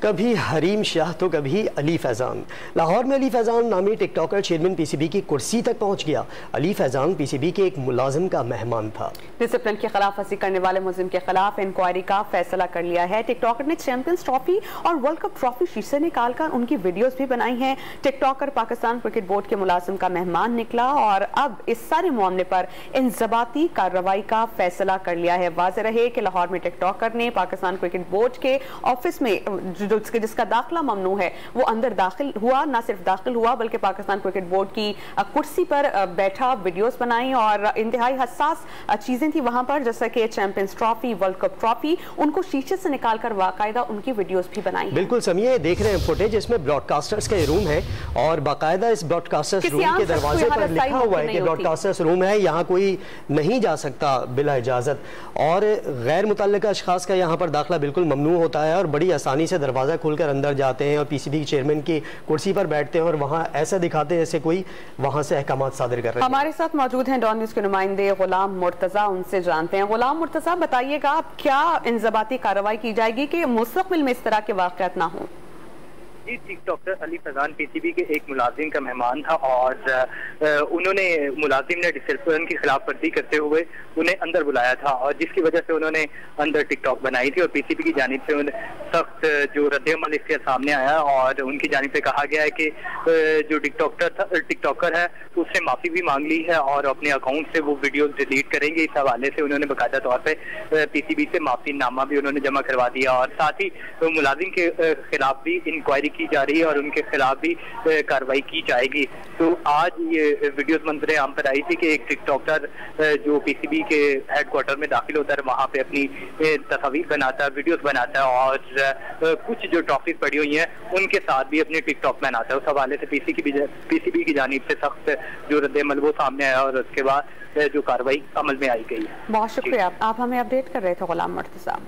कभी हरीम शाह तो कभी अली फैज़ान। लाहौर में अली फैज़ान नामी टिकटॉकर चेयरमैन पीसीबी की कुर्सी तक पहुंच गया। अली फैज़ान पीसीबी के एक मुलाजिम का मेहमान था। डिसिप्लिन की खिलाफ वर्जी करने वाले मुलजिम के खिलाफ इंक्वायरी का फैसला कर लिया है। टिकटॉकर ने चैंपियंस ट्रॉफी और वर्ल्ड कप ट्रॉफी शीशे निकालकर उनकी वीडियोस भी बनाई हैं। टिकटॉकर पाकिस्तान क्रिकेट बोर्ड के मुलाजिम का मेहमान निकला और अब इस सारे मामले पर इंजबाती कार्रवाई का फैसला कर लिया है। वाज़ेह रहे कि लाहौर में टिकटॉकर ने पाकिस्तान क्रिकेट बोर्ड के ऑफिस में जिसका दाखिला ममनू है वो अंदर दाखिल हुआ, ना सिर्फ दाखिल हुआ बल्कि पाकिस्तान क्रिकेट बोर्ड की कुर्सी पर बैठा वीडियोस बनाई और इंतहाई हसास चीजें थी वहां पर, जैसा कि champions trophy, world cup trophy, उनको शीशे से निकालकर बाकायदा उनकी वीडियोस भी बनाई। बिल्कुल समीए, देख रहे हैं फुटेज, इसमें ब्रॉडकास्टर्स का रूम है और बाकायदा इस ब्रॉडकास्टर्स रूम के दरवाजे पर लिखा हुआ है कि ब्रॉडकास्टर्स रूम है, यहाँ कोई नहीं जा सकता बिला इजाजत और गैर मुतल्लिका अशखास का यहाँ पर दाखिला बिल्कुल ममनू होता है और बड़ी आसानी से दरवाज़ा खोलकर अंदर जाते हैं और पीसीबी के चेयरमैन की कुर्सी पर बैठते हैं और वहाँ ऐसा दिखाते हैं जैसे कोई वहाँ से अहकामात सादिर कर रहे हैं। हमारे साथ मौजूद हैं डॉन न्यूज़ के नुमाइंदे गुलाम मुर्तज़ा, उनसे जानते हैं। गुलाम मुर्तज़ा, बताइएगा क्या इंजबाती कार्रवाई की जाएगी कि मुस्तक़बिल में इस तरह के वाक़यात ना हों? जी, टिकटॉकर अली फैज़ान पीसीबी के एक मुलाजिम का मेहमान था और उन्होंने मुलाजिम ने डिसिप्लिन की खिलाफ वर्जी करते हुए उन्हें अंदर बुलाया था और जिसकी वजह से उन्होंने अंदर टिकटॉक बनाई थी और पीसीबी की जानिब से सख्त जो रद्द-ए-अमल इसके सामने आया और उनकी जानिब से कहा गया है कि जो टिकटॉकर है उसने माफ़ी भी मांग ली है और अपने अकाउंट से वो वीडियो डिलीट करेंगे। इस हवाले से उन्होंने बाकायदा तौर पर पीसीबी से माफ़ी नामा भी उन्होंने जमा करवा दिया और साथ ही मुलाजिम के खिलाफ भी इंक्वायरी की जा रही है और उनके खिलाफ भी कार्रवाई की जाएगी। तो आज ये वीडियोस मंजर आम पर आई थी कि एक टिकटॉकर जो पीसीबी के हेडक्वार्टर में दाखिल होता है वहाँ पे अपनी तस्वीर बनाता है, वीडियोस बनाता है और कुछ जो ट्रॉफीज पड़ी हुई हैं उनके साथ भी अपनी टिकटॉक बनाता है। उस हवाले से पीसीबी की जानिब से सख्त जो रद्द-ए-अमल वो सामने आया और उसके बाद जो कार्रवाई अमल में आई गई है। बहुत शुक्रिया, आप हमें अपडेट कर रहे थे गुलाम मुर्तज़ा।